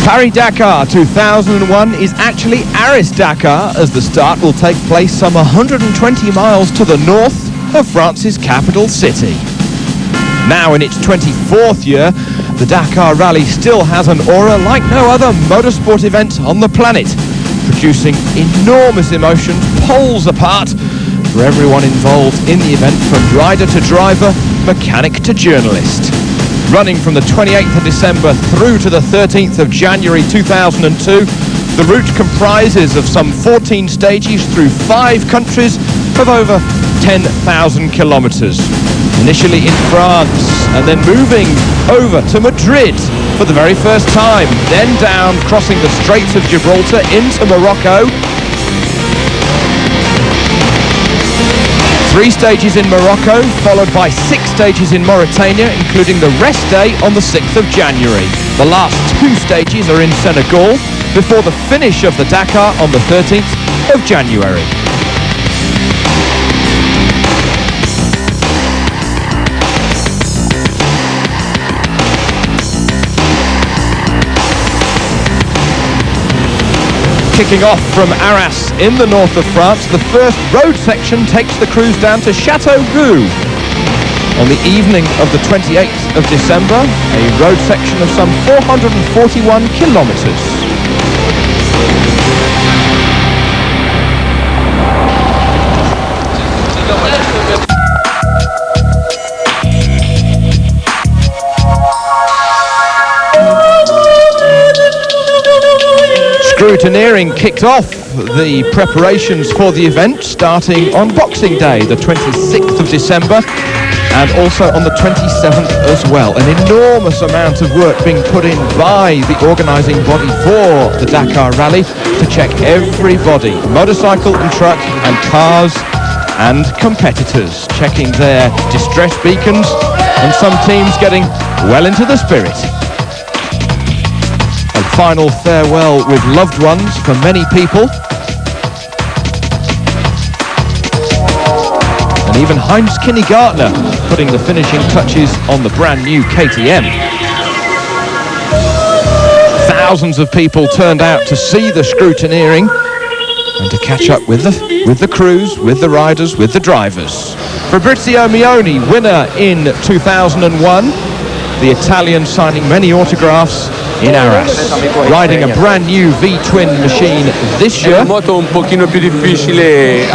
Paris-Dakar 2001 is actually Aris-Dakar, as the start will take place some 120 miles to the north of France's capital city. Now in its 24th year, the Dakar Rally still has an aura like no other motorsport event on the planet, producing enormous emotions poles apart for everyone involved in the event, from rider to driver, mechanic to journalist. Running from the 28th of December through to the 13th of January 2002, the route comprises of some 14 stages through 5 countries of over 10,000 kilometres. Initially in France, and then moving over to Madrid for the very first time, then down, crossing the Straits of Gibraltar into Morocco. 3 stages in Morocco, followed by 6 stages in Mauritania, including the rest day on the 6th of January. The last 2 stages are in Senegal, before the finish of the Dakar on the 13th of January. Kicking off from Arras in the north of France, the first road section takes the cruise down to Châteauguay. On the evening of the 28th of December, a road section of some 441 kilometres. Scrutineering kicked off the preparations for the event, starting on Boxing Day, the 26th of December, and also on the 27th as well. An enormous amount of work being put in by the organising body for the Dakar Rally to check everybody, motorcycle and truck and cars and competitors, checking their distress beacons, and some teams getting well into the spirit. A final farewell with loved ones for many people. And even Heinz Kinnegartner putting the finishing touches on the brand new KTM. Thousands of people turned out to see the scrutineering and to catch up with the crews, with the riders, with the drivers. Fabrizio Mioni, winner in 2001. The Italian signing many autographs in Arras, riding a brand new V-twin machine this year. He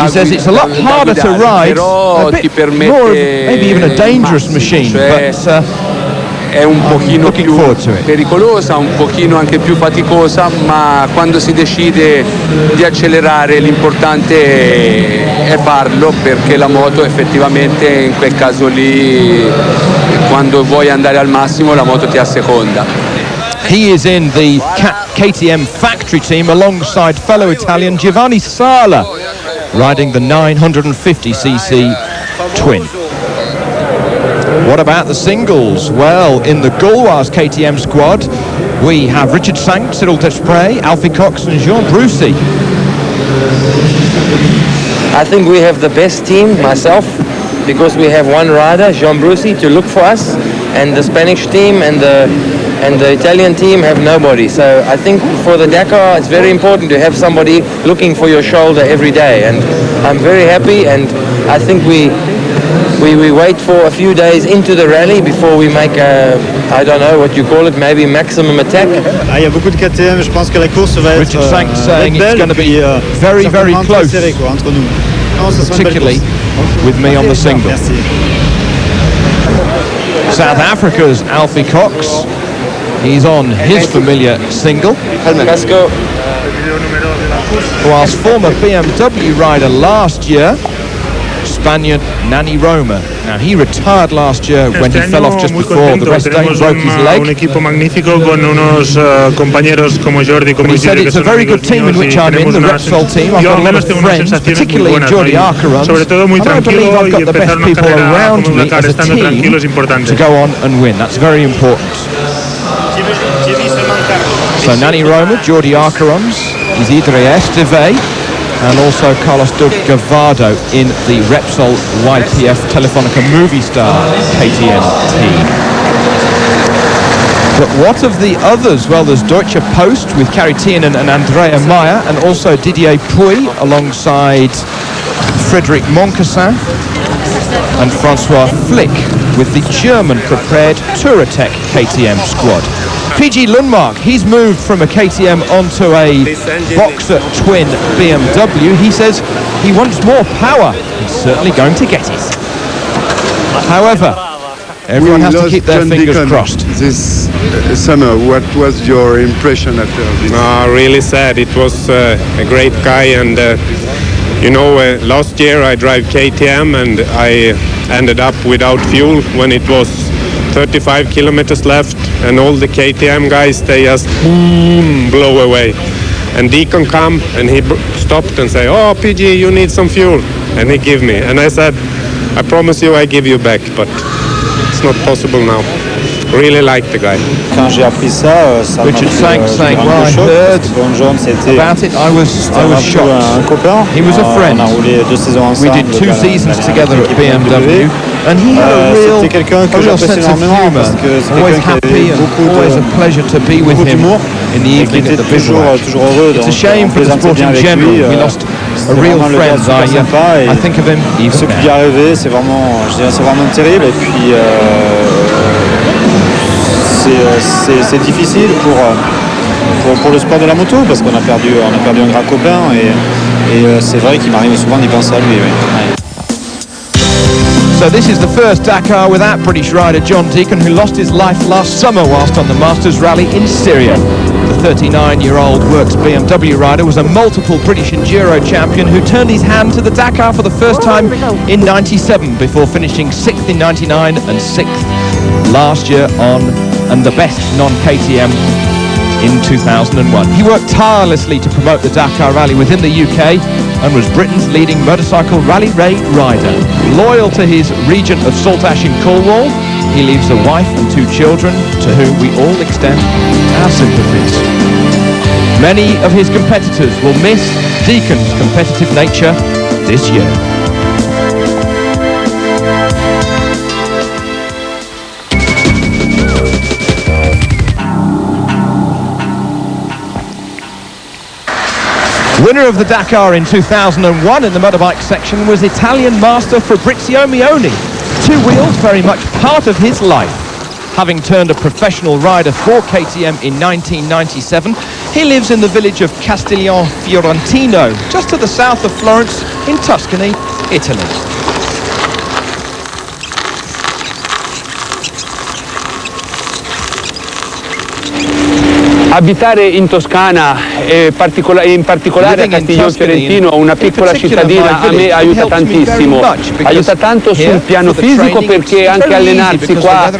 says it's a lot harder to ride, a bit more of maybe even a dangerous machine, but looking forward to it. Pericolosa, un pochino anche più faticosa, ma quando si decide di accelerare l'importante è farlo, perché la moto effettivamente in quel caso lì, quando vuoi andare al massimo, la moto ti asseconda. He is in the KTM factory team alongside fellow Italian Giovanni Sala, riding the 950cc twin. What about the singles? Well, in the Gauloise KTM squad, we have Richard Sank, Cyril Desprez, Alfie Cox and Jean Broussy. I think we have the best team, myself, because we have one rider, Jean Broussy, to look for us, and the Spanish team and the Italian team have nobody. So I think for the Dakar it's very important to have somebody looking for your shoulder every day, and I'm very happy, and I think we wait for a few days into the rally before we make a, I don't know what you call it, maybe maximum attack. Il y a beaucoup de KTM, je pense que la course va être Richard Sank saying it's going to be very, very close, particularly with me on the single. South Africa's Alfie Cox, he's on his familiar single. Let's go. Whilst former BMW rider last year, Spaniard Nani Roma. Now he retired last year when he fell off just before the rest day, broke his leg. Un equipo magnífico con unos compañeros como Jordi, como he said it's a very good team in which I'm in, the Repsol team. I've got a lot of friends, particularly Jordi Arcarons, and I believe I've got the best people around me as a team to go on and win. That's very important. So Nani Roma, Jordi Arcarons, Isidre Esteve, and also Carlos de Gavado in the Repsol YPF Telefonica Movistar KTM team. But what of the others? Well, there's Deutsche Post with Kari Tiernan and Andrea Meyer, and also Didier Puy alongside Frédéric Moncassin and Francois Flick with the German-prepared Touratech KTM squad. PG Lundmark, he's moved from a KTM onto a Boxer twin BMW. He says he wants more power. He's certainly going to get it. However, everyone has to keep their fingers crossed. This summer, what was your impression after this? Really sad. It was a great guy, and last year I drive KTM and I ended up without fuel when it was 35 kilometers left, and all the KTM guys, they just blow away. And Deacon come and he stopped and say, "Oh, PG, you need some fuel," and he give me, and I said, "I promise you I give you back, but it's not possible now." Really like the guy. Quand j'ai appris ça, ça m'a Richard fait saying, un well, peu I choc, heard parce que Bon John, c'était about it, I was un shocked. copain. He was a friend. On a roulé 2 saisons We ensemble. did 2 dans la seasons même together at équipe BMW, and he had a C'était quelqu'un que real j'apprécie sense of énormément humour, parce que c'est always quelqu'un qui happy avait and beaucoup always a pleasure to be with beaucoup him d'humour in the et qui evening at était the visual. toujours heureux. It's a donc shame on for the plaisantait sport bien in avec general. lui. We lost a C'était real vraiment le gars friend. super sympa et I think of him even ce qui lui est now. arrivé, c'est vraiment, je dirais, c'est vraiment terrible. Et puis c'est difficile pour le sport de la moto parce qu'on a perdu un grand copain et c'est vrai qu'il m'arrive souvent d'y penser à lui. Oui. So this is the first Dakar without British rider John Deacon, who lost his life last summer whilst on the Masters Rally in Syria. The 39-year-old Works BMW rider was a multiple British Enduro champion who turned his hand to the Dakar for the first time in 97 before finishing 6th in 99 and 6th last year and the best non-KTM in 2001. He worked tirelessly to promote the Dakar Rally within the UK and was Britain's leading motorcycle rally raid rider. Loyal to his region of Saltash in Cornwall, he leaves a wife and 2 children to whom we all extend our sympathies. Many of his competitors will miss Deacon's competitive nature this year. Winner of the Dakar in 2001 in the motorbike section was Italian master Fabrizio Mioni. 2 wheels very much part of his life. Having turned a professional rider for KTM in 1997, he lives in the village of Castiglione Fiorentino, just to the south of Florence in Tuscany, Italy. Abitare in Toscana e in particolare a Castiglione Fiorentino, una piccola cittadina, a me aiuta tantissimo. Aiuta tanto sul piano fisico perché anche allenarsi qua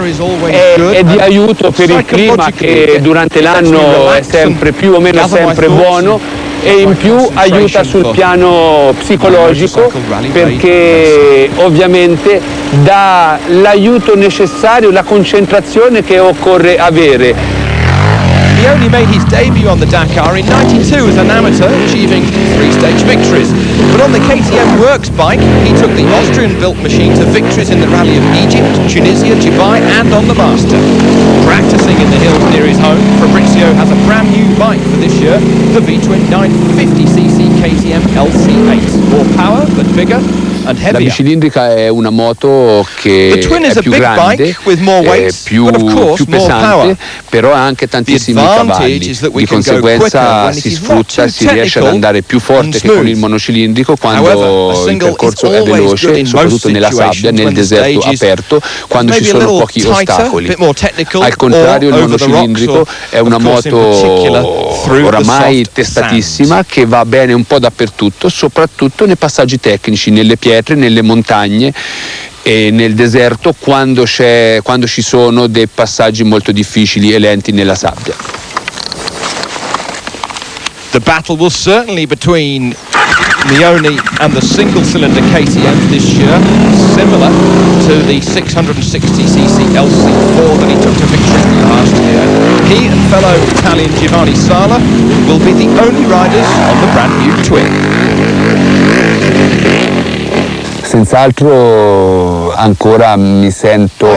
è di aiuto per il clima che durante l'anno è sempre più o meno sempre buono, e in più aiuta sul piano psicologico perché ovviamente dà l'aiuto necessario, la concentrazione che occorre avere. He only made his debut on the Dakar in 92 as an amateur, achieving 3-stage victories. But on the KTM Works bike, he took the Austrian-built machine to victories in the Rally of Egypt, Tunisia, Dubai and on the Master. Practicing in the hills near his home, Fabrizio has a brand new bike for this year, the V-Twin 950cc KTM LC8. More power, but bigger and La heavier. bicilindrica è una moto che è più grande, più pesante, però ha anche tantissimi cavalli. Di conseguenza si sfrutta, si riesce ad andare più forte che con il monocilindrico quando il percorso è veloce, soprattutto nella sabbia, nel deserto aperto, quando ci sono pochi ostacoli. Al contrario, il monocilindrico è una moto oramai testatissima che va bene un po' dappertutto, soprattutto nei passaggi tecnici, nelle pietre, nelle montagne e nel deserto, quando ci sono dei passaggi molto difficili e lenti nella sabbia. The battle will certainly between Mioni and the single-cylinder KTM this year, similar to the 660cc LC4 that he took to victory last year. He and fellow Italian Giovanni Sala will be the only riders on the brand new twin. senz'altro ancora mi sento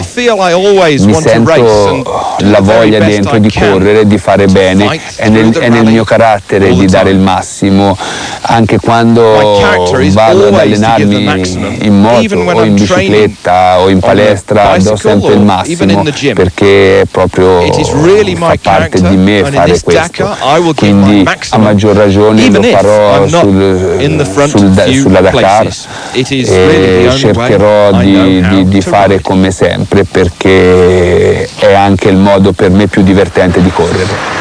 la voglia dentro di correre, di fare bene, è nel mio carattere di dare il massimo anche quando vado ad allenarmi in moto o in bicicletta o in palestra, do sempre il massimo perché proprio fa parte di me fare questo, quindi a maggior ragione lo farò sulla Dakar e cercherò di fare come sempre perché è anche il modo per me più divertente di correre.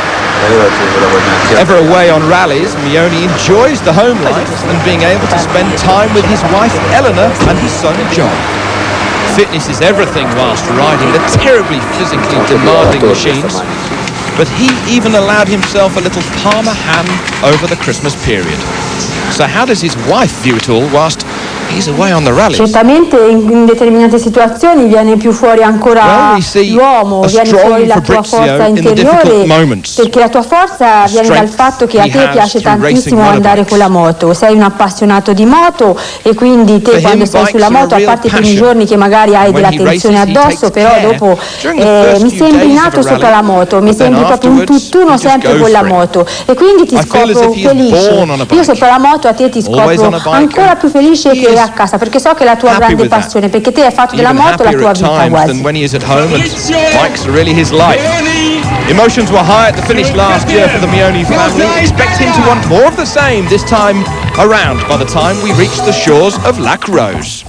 Ever away on rallies, Mione enjoys the home life and being able to spend time with his wife Eleanor and his son John. Fitness is everything whilst riding the terribly physically demanding machines, but he even allowed himself a little Parma ham over the Christmas period. So how does his wife view it all whilst he's away on the rallies? Certamente in determinate situazioni viene più fuori ancora l'uomo, viene fuori la tua forza interiore, perché la tua forza viene dal fatto che a te piace tantissimo andare con la moto, sei un appassionato di moto e quindi te quando sei sulla moto, a parte i primi giorni che magari hai della tensione addosso, però dopo mi sembri nato sopra la moto, mi sembri proprio un tutt'uno sempre con la moto e quindi ti scopro felice. Io sopra la moto a te ti scopro ancora più felice che a casa, perché so che è la tua grande passione, perché te hai fatto della moto la tua vita quasi. Bikes are really his life. Emotions were high at the finish last year for the Mione family. Expect him to want more of the same this time around by the time we reach the shores of Lac Rose.